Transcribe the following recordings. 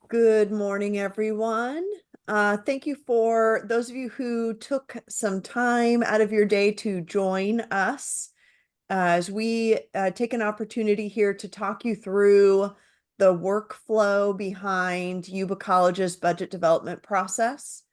Good morning, everyone. Thank you for those of you who took some time out of your day to join us as we take an opportunity here to talk you through the workflow behind Yuba College's budget development process.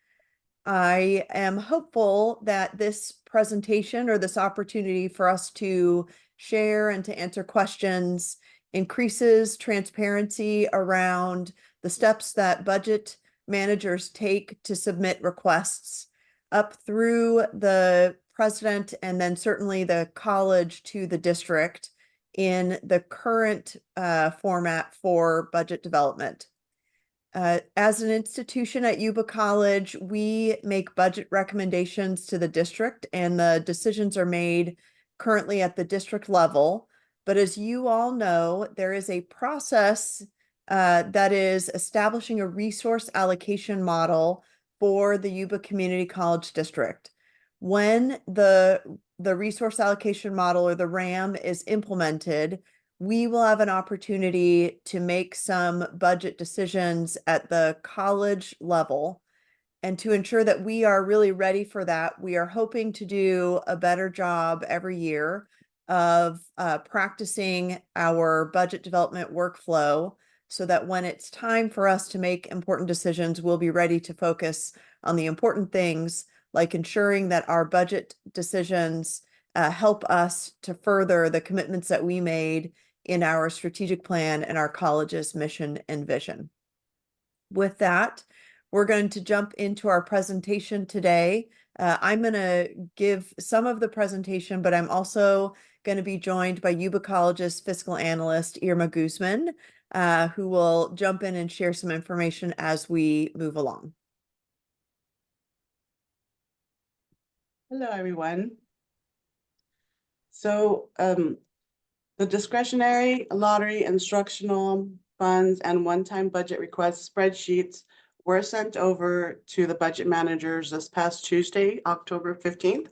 I am hopeful that this presentation or this opportunity for us to share and to answer questions increases transparency around the steps that budget managers take to submit requests up through the president and then certainly the college to the district in the current format for budget development. As an institution at Yuba College, we make budget recommendations to the district, and the decisions are made currently at the district level. But as you all know, there is a process that is establishing a resource allocation model for the Yuba Community College District. When the resource allocation model, or the RAM, is implemented, we will have an opportunity to make some budget decisions at the college level. And to ensure that we are really ready for that, we are hoping to do a better job every year of practicing our budget development workflow so that when it's time for us to make important decisions, we'll be ready to focus on the important things, like ensuring that our budget decisions help us to further the commitments that we made in our strategic plan and our college's mission and vision. With that, we're going to jump into our presentation today. I'm going to give some of the presentation, but I'm also going to be joined by Yuba College's fiscal analyst, Irma Guzman, who will jump in and share some information as we move along. Hello, everyone. So the discretionary, lottery, instructional funds, and one-time budget request spreadsheets were sent over to the budget managers this past Tuesday, October 15th.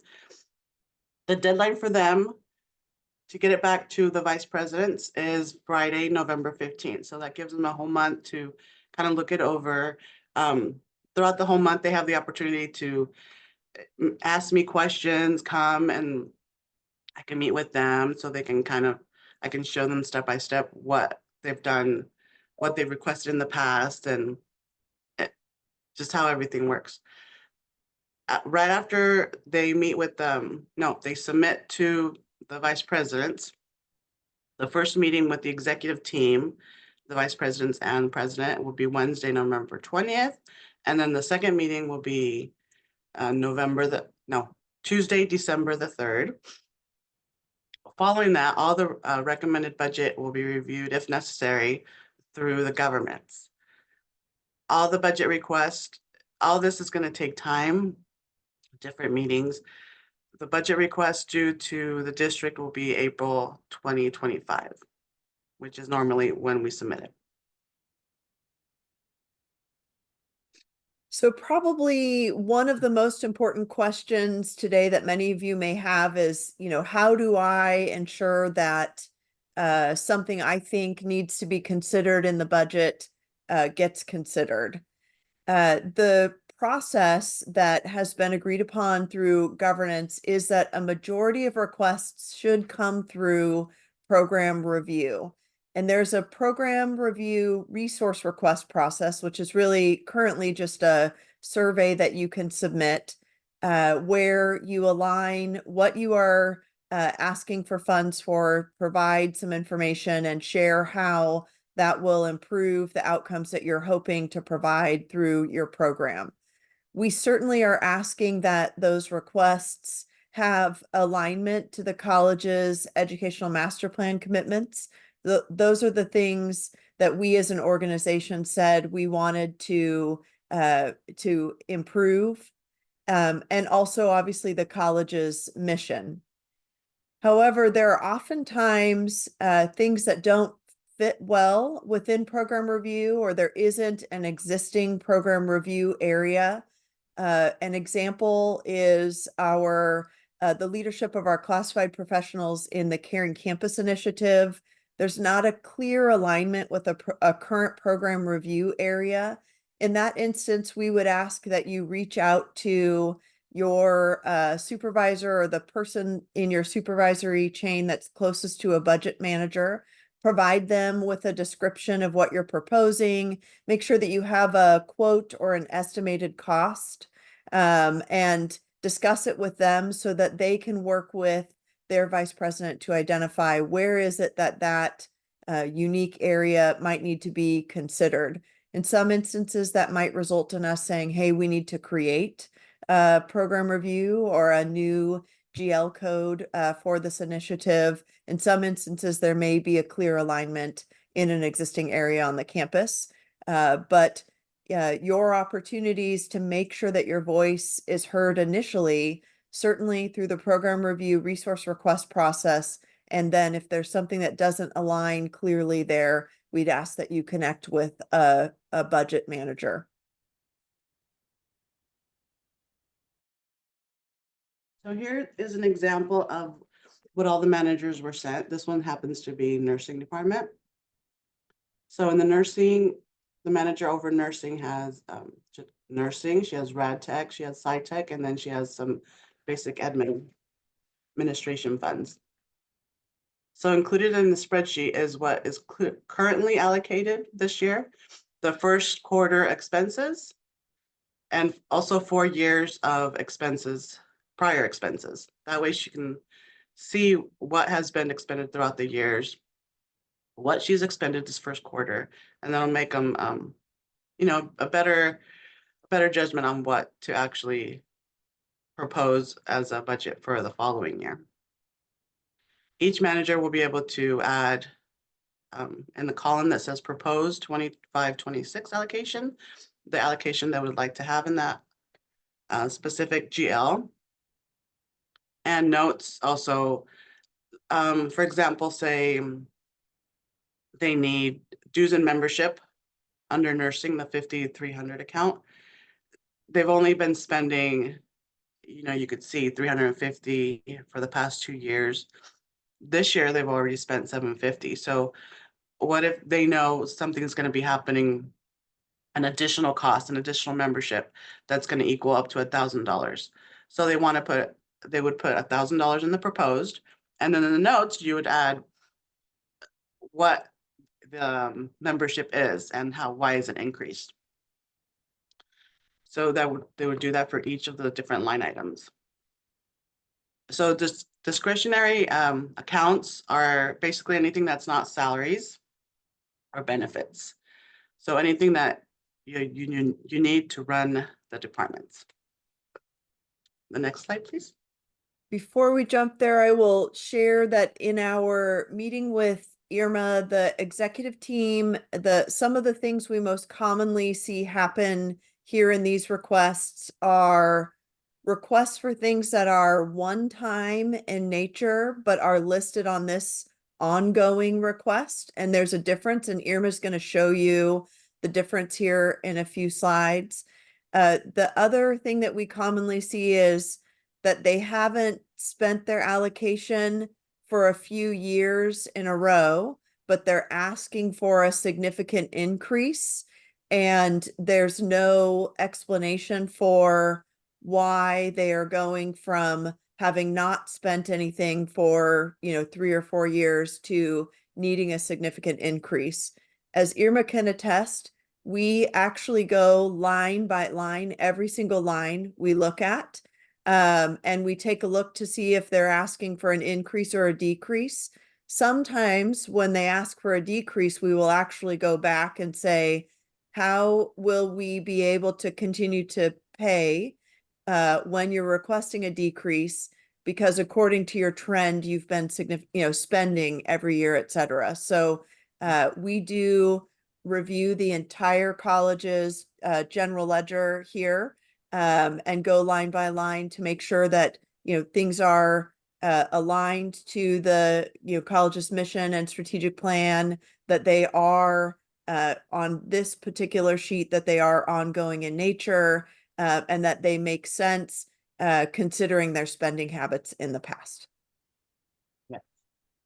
The deadline for them to get it back to the vice presidents is Friday, November 15th. So that gives them a whole month to kind of look it over. Throughout the whole month, they have the opportunity to ask me questions, come and I can meet with them so they can I can show them step by step what they've done, what they've requested in the past, and just how everything works. Right after they meet with them, they submit to the vice presidents. The first meeting with the executive team, the vice presidents and president, will be Wednesday, November 20th. And then the second meeting will be Tuesday, December the 3rd. Following that, all the recommended budget will be reviewed, if necessary, through the governments. All the budget requests, all this is going to take time, different meetings. The budget request due to the district will be April 2025, which is normally when we submit it. So probably one of the most important questions today that many of you may have is, how do I ensure that something I think needs to be considered in the budget gets considered? The process that has been agreed upon through governance is that a majority of requests should come through program review. And there's a program review resource request process, which is really currently just a survey that you can submit where you align what you are asking for funds for, provide some information, and share how that will improve the outcomes that you're hoping to provide through your program. We certainly are asking that those requests have alignment to the college's educational master plan commitments. Those are the things that we as an organization said we wanted to improve, and also obviously the college's mission. However, there are oftentimes things that don't fit well within program review, or there isn't an existing program review area. An example is the leadership of our classified professionals in the Caring Campus initiative there's not a clear alignment with a current program review area. In that instance, we would ask that you reach out to your supervisor or the person in your supervisory chain that's closest to a budget manager. Provide them with a description of what you're proposing. Make sure that you have a quote or an estimated cost, and discuss it with them so that they can work with their vice president to identify where is it that unique area might need to be considered. In some instances, that might result in us saying, hey, we need to create a program review or a new GL code for this initiative. In some instances, there may be a clear alignment in an existing area on the campus. But your opportunities to make sure that your voice is heard initially, certainly through the program review resource request process. And then if there's something that doesn't align clearly there, we'd ask that you connect with a budget manager. So here is an example of what all the managers were sent. This one happens to be nursing department. So in the nursing, the manager over nursing has nursing, she has rad tech, she has sci tech, and then she has some basic administration funds. So included in the spreadsheet is what is currently allocated this year, the first quarter expenses, and also 4 years of expenses, prior expenses. That way she can see what has been expended throughout the years, what she's expended this first quarter, and that'll make them, a better judgment on what to actually propose as a budget for the following year. Each manager will be able to add in the column that says proposed 25-26 allocation, the allocation they would like to have in that specific GL. And notes also, for example, say they need dues and membership under nursing, the 5,300 account. They've only been spending, you could see 350 for the past 2 years. This year, they've already spent 750. So what if they know something's going to be happening, an additional cost, an additional membership that's going to equal up to $1,000. So they would put $1,000 in the proposed, and then in the notes, you would add what the membership is and why is it increased. So they would do that for each of the different line items. So discretionary accounts are basically anything that's not salaries or benefits. So anything that you need to run the departments. The next slide, please. Before we jump there, I will share that in our meeting with Irma, the executive team, some of the things we most commonly see happen here in these requests are requests for things that are one time in nature, but are listed on this ongoing request. And there's a difference, and Irma's going to show you the difference here in a few slides. The other thing that we commonly see is that they haven't spent their allocation for a few years in a row, but they're asking for a significant increase. And there's no explanation for why they are going from having not spent anything for 3 or 4 years to needing a significant increase. As Irma can attest, we actually go line by line, every single line we look at, and we take a look to see if they're asking for an increase or a decrease. Sometimes when they ask for a decrease, we will actually go back and say, how will we be able to continue to pay when you're requesting a decrease? Because according to your trend, you've been spending every year, et cetera. So we do review the entire college's general ledger here, and go line by line to make sure that things are aligned to the college's mission and strategic plan, that they are on this particular sheet, that they are ongoing in nature, and that they make sense considering their spending habits in the past. Yeah.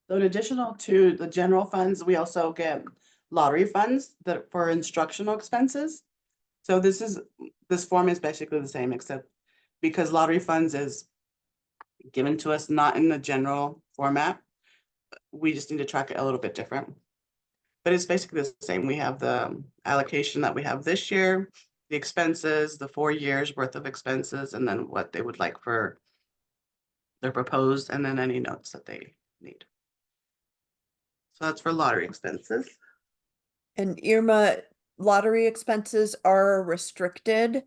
So in additional to the general funds, we also get lottery funds that for instructional expenses. So this form is basically the same, except because lottery funds is given to us not in the general format, we just need to track it a little bit different. But it's basically the same. We have the allocation that we have this year, the expenses, the 4 years worth of expenses, and then what they would like for their proposed, and then any notes that they need. So that's for lottery expenses. And Irma, lottery expenses are restricted.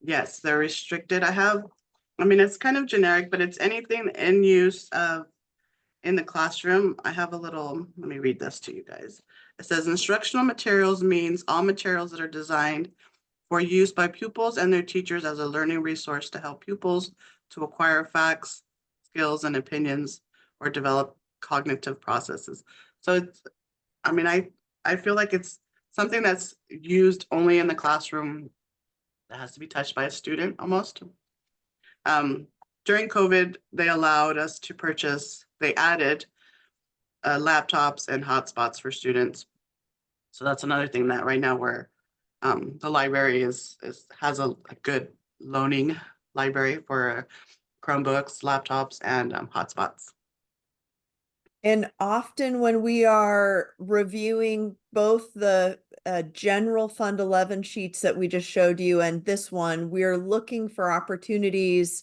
Yes, they're restricted. I mean, it's kind of generic, but it's anything in use of in the classroom. I have a little, let me read this to you guys. It says instructional materials means all materials that are designed for use by pupils and their teachers as a learning resource to help pupils to acquire facts, skills, and opinions or develop cognitive processes. So it's, I mean, I feel like it's something that's used only in the classroom that has to be touched by a student almost. Um, During COVID, they allowed us to purchase, they added laptops and hotspots for students. So that's another thing that right now the library has a good loaning library for Chromebooks, laptops, and hotspots. And often when we are reviewing both the general Fund 11 sheets that we just showed you and this one, we're looking for opportunities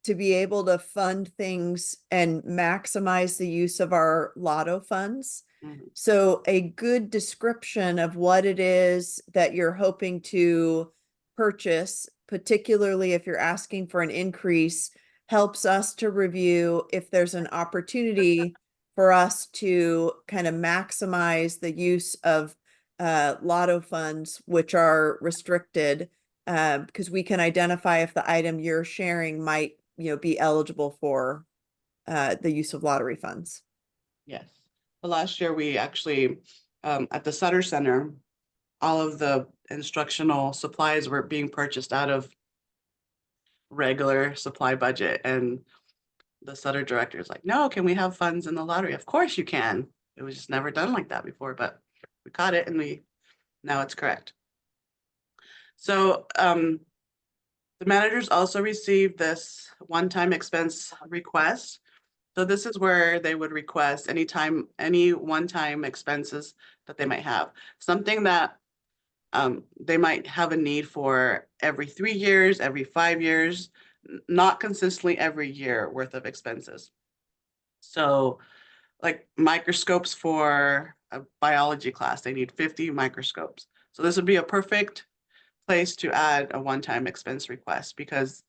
to be able to fund things and maximize the use of our lotto funds. Mhm. So a good description of what it is that you're hoping to purchase, particularly if you're asking for an increase, helps us to review if there's an opportunity for us to kind of maximize the use of lotto funds, which are restricted, because we can identify if the item you're sharing might, be eligible for the use of lottery funds. Yes. The last year we actually, at the Sutter Center, all of the instructional supplies were being purchased out of regular supply budget. And the Sutter director is like, no, can we have funds in the lottery? Of course you can. It was just never done like that before, but we caught it and now it's correct. So the managers also received this one-time expense request. So this is where they would request any one-time expenses that they might have. Something that they might have a need for every 3 years, every 5 years, not consistently every year worth of expenses. So like microscopes for a biology class, they need 50 microscopes. So this would be a perfect place to add a one-time expense request because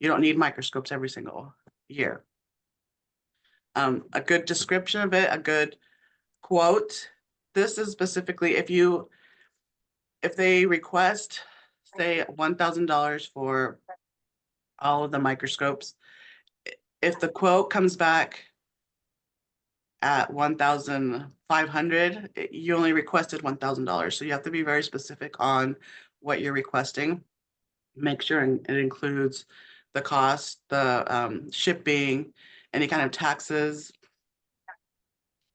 you don't need microscopes every single year. A good description of it, a good quote. This is specifically if they request, say $1,000 for all of the microscopes, if the quote comes back at 1,500, you only requested $1,000. So you have to be very specific on what you're requesting. Make sure it includes the cost, the shipping, any kind of taxes,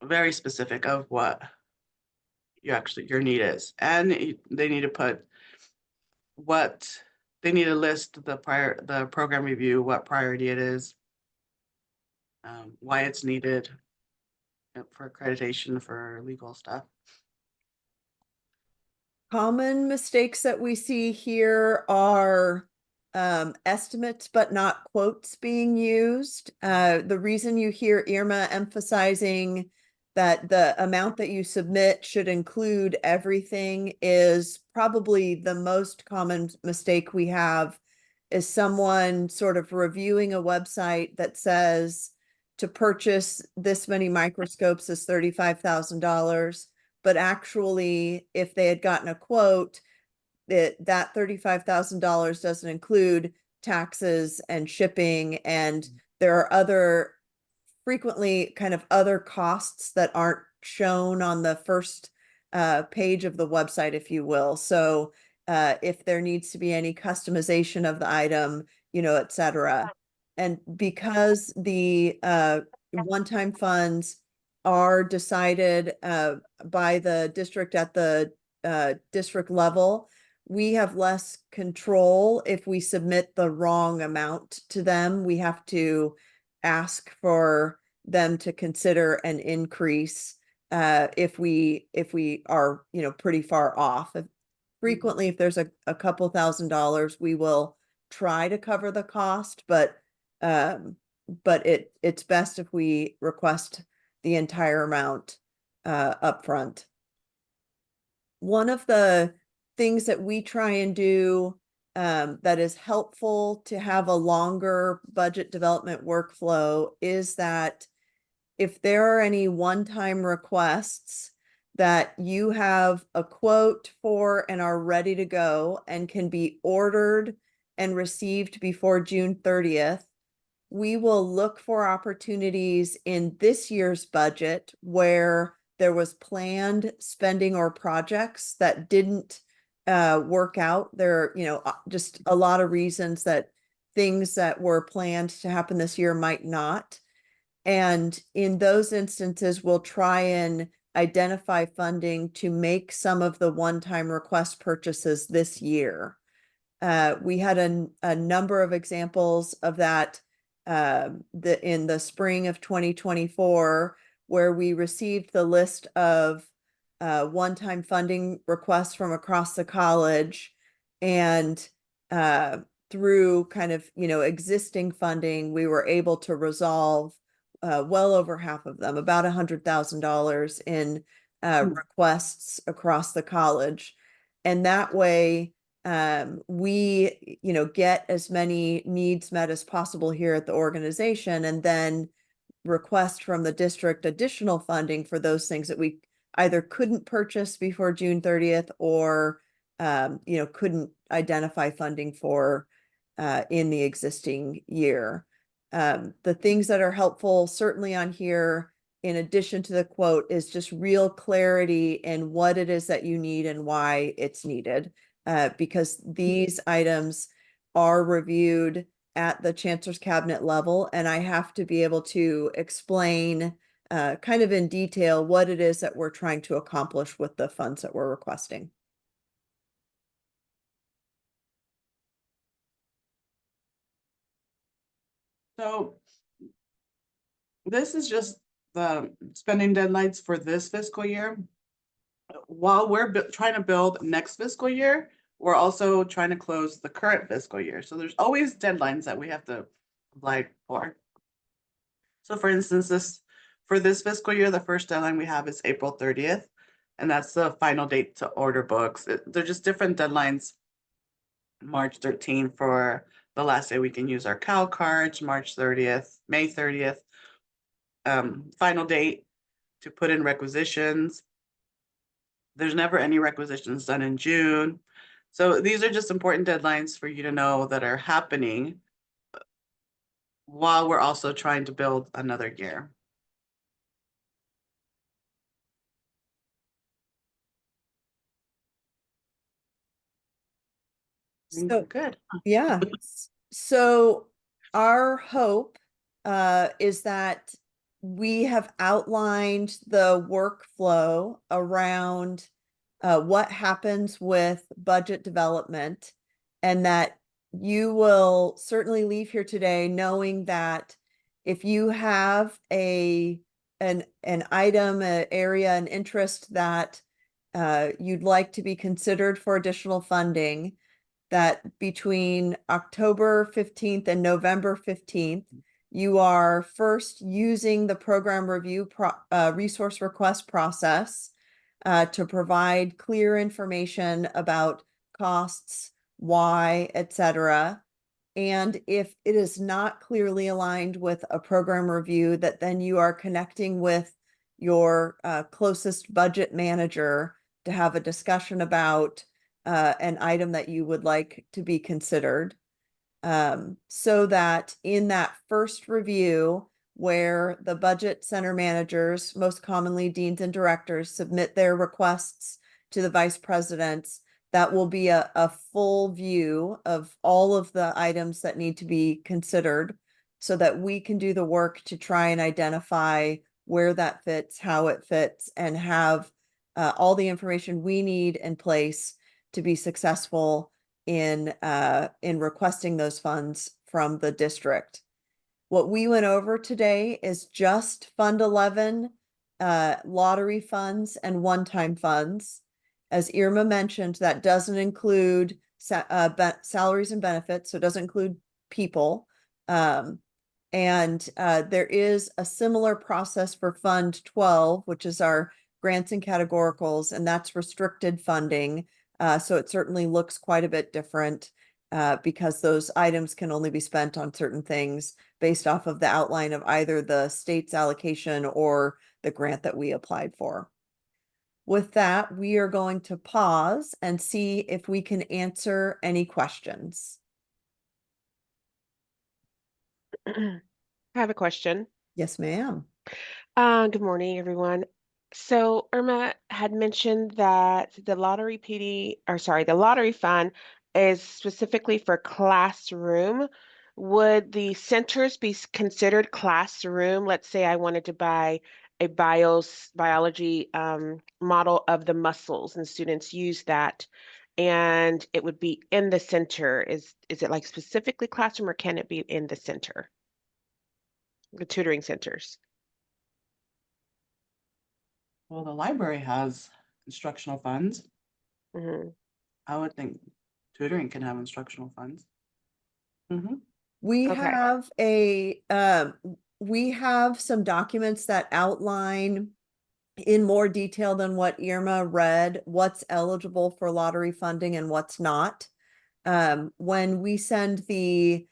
very specific of what your need is. And they need to put what they need to list the program review, what priority it is, why it's needed for accreditation for legal stuff. Common mistakes that we see here are estimates, but not quotes being used. The reason you hear Irma emphasizing that the amount that you submit should include everything is probably the most common mistake we have is someone sort of reviewing a website that says to purchase this many microscopes is $35,000. But actually, if they had gotten a quote, that $35,000 doesn't include taxes and shipping, and there are other frequently kind of other costs that aren't shown on the first page of the website, if you will. So if there needs to be any customization of the item, et cetera. And because the one-time funds are decided by the district at the district level, we have less control if we submit the wrong amount to them. We have to ask for them to consider an increase if we are, you know, pretty far off. Frequently, if there's a couple $1,000s, we will try to cover the cost, um, but it's best if we request the entire amount upfront. One of the things that we try and do that is helpful to have a longer budget development workflow is that if there are any one-time requests that you have a quote for and are ready to go and can be ordered and received before June 30th, we will look for opportunities in this year's budget where there was planned spending or projects that didn't work out. There are, you know, just a lot of reasons that things that were planned to happen this year might not. And in those instances, we'll try and identify funding to make some of the one-time request purchases this year. We had a number of examples of that in the spring of 2024, where we received the list of one-time funding requests from across the college, and through kind of, you know, existing funding, we were able to resolve well over half of them, about $100,000 in requests across the college. And that way, we, you know, get as many needs met as possible here at the organization, and then request from the district additional funding for those things that we either couldn't purchase before June 30th or, you know, couldn't identify funding for in the existing year. The things that are helpful certainly on here, in addition to the quote, is just real clarity in what it is that you need and why it's needed. Because these items are reviewed at the chancellor's cabinet level, and I have to be able to explain kind of in detail what it is that we're trying to accomplish with the funds that we're requesting. So this is just the spending deadlines for this fiscal year. While we're trying to build next fiscal year, we're also trying to close the current fiscal year. So there's always deadlines that we have to apply for. So for instance, for this fiscal year, the first deadline we have is April 30th, and that's the final date to order books. They're just different deadlines. March 13th for the last day we can use our Cal cards, March 30th, May 30th, final date to put in requisitions. There's never any requisitions done in June. So these are just important deadlines for you to know that are happening while we're also trying to build another year. So Good. yeah. So our hope is that we have outlined the workflow around what happens with budget development, and that you will certainly leave here today knowing that if you have an item, an area, an interest that you'd like to be considered for additional funding, that between October 15th and November 15th, you are first using the program review resource request process to provide clear information about costs, why, etc. And if it is not clearly aligned with a program review, that then you are connecting with your closest budget manager to have a discussion about an item that you would like to be considered. So that in that first review, where the budget center managers, most commonly deans and directors, submit their requests to the vice presidents, that will be a full view of all of the items that need to be considered, so that we can do the work to try and identify where that fits, how it fits, and have all the information we need in place to be successful in requesting those funds from the district. What we went over today is just Fund 11, lottery funds and one-time funds. As Irma mentioned, that doesn't include salaries and benefits, so it doesn't include people. And there is a similar process for Fund 12, which is our grants and categoricals, and that's restricted funding. So it certainly looks quite a bit different because those items can only be spent on certain things based off of the outline of either the state's allocation or the grant that we applied for. With that, we are going to pause and see if we can answer any questions. I have a question. Yes, ma'am. Good morning, everyone. So Irma had mentioned that the lottery PD, or sorry, the lottery fund is specifically for classroom. Would the centers be considered classroom? Let's say I wanted to buy a biology model of the muscles, and students use that, and it would be in the center. Is it like specifically classroom, or can it be in the center, the tutoring centers? Well, the library has instructional funds. Mhm. I would think tutoring can have instructional funds. Mm-hmm. We Okay. have we have some documents that outline in more detail than what Irma read, what's eligible for lottery funding and what's not. When we send the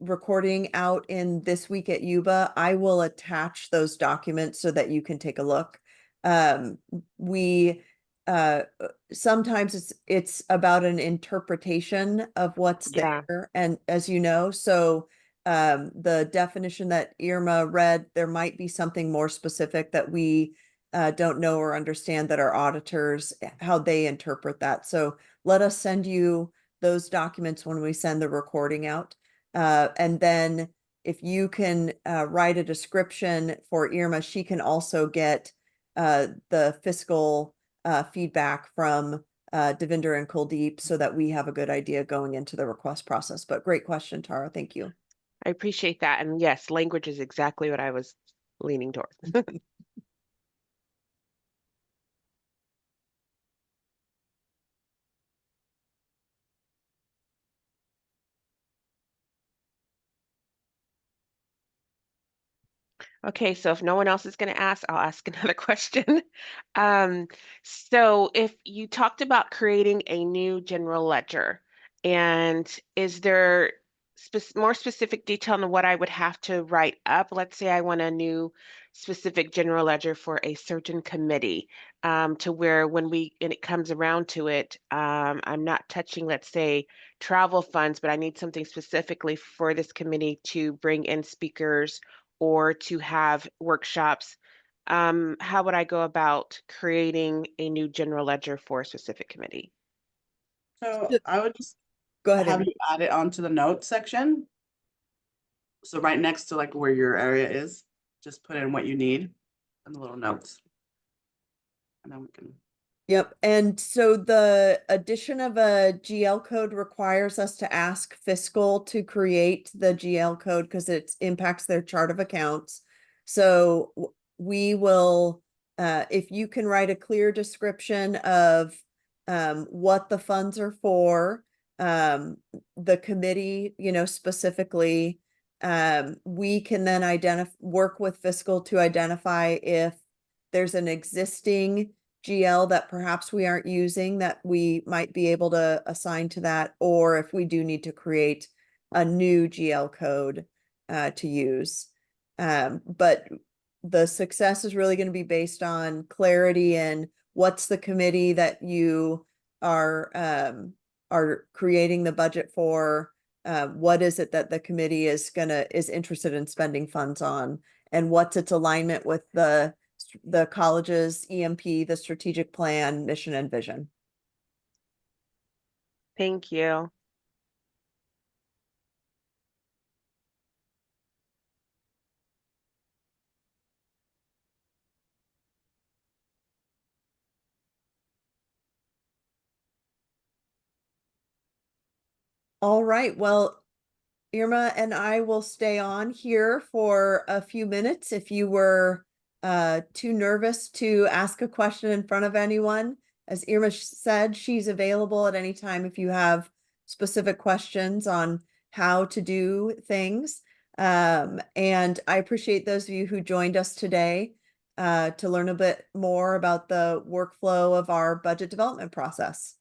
recording out in This Week at Yuba, I will attach those documents so that you can take a look. We sometimes it's about an interpretation of what's Yeah. there, and as you know, so the definition that Irma read, there might be something more specific that we don't know or understand, that our auditors, how they interpret that. So let us send you those documents when we send the recording out. And then if you can write a description for Irma, she can also get the fiscal feedback from Devinder and Kuldeep so that we have a good idea going into the request process. But great question, Tara. Thank you. I appreciate that. And yes, language is exactly what I was leaning towards. Okay, so if no one else is going to ask, I'll ask another question. Um, so if you talked about creating a new general ledger, and is there more specific detail on what I would have to write up? Let's say I want a new specific general ledger for a certain committee, to where when it comes around to it, I'm not touching, let's say, travel funds, but I need something specifically for this committee to bring in speakers or to have workshops. How would I go about creating a new general ledger for a specific committee? So I would just Go ahead, have Irma. you add it onto the notes section. So right next to like where your area is, just put in what you need in the little notes. And then we can. Yep. And so the addition of a GL code requires us to ask fiscal to create the GL code because it impacts their chart of accounts. So we will, if you can write a clear description of what the funds are for, the committee, specifically, we can then work with fiscal to identify if there's an existing GL that perhaps we aren't using that we might be able to assign to that, or if we do need to create a new GL code to use. But the success is really going to be based on clarity and what's the committee that you are creating the budget for. What is it that the committee is interested in spending funds on, and what's its alignment with the college's EMP, the strategic plan, mission, and vision. Thank you. All right, well, Irma and I will stay on here for a few minutes. If you were too nervous to ask a question in front of anyone, as Irma said, she's available at any time if you have specific questions on how to do things. And I appreciate those of you who joined us today to learn a bit more about the workflow of our budget development process.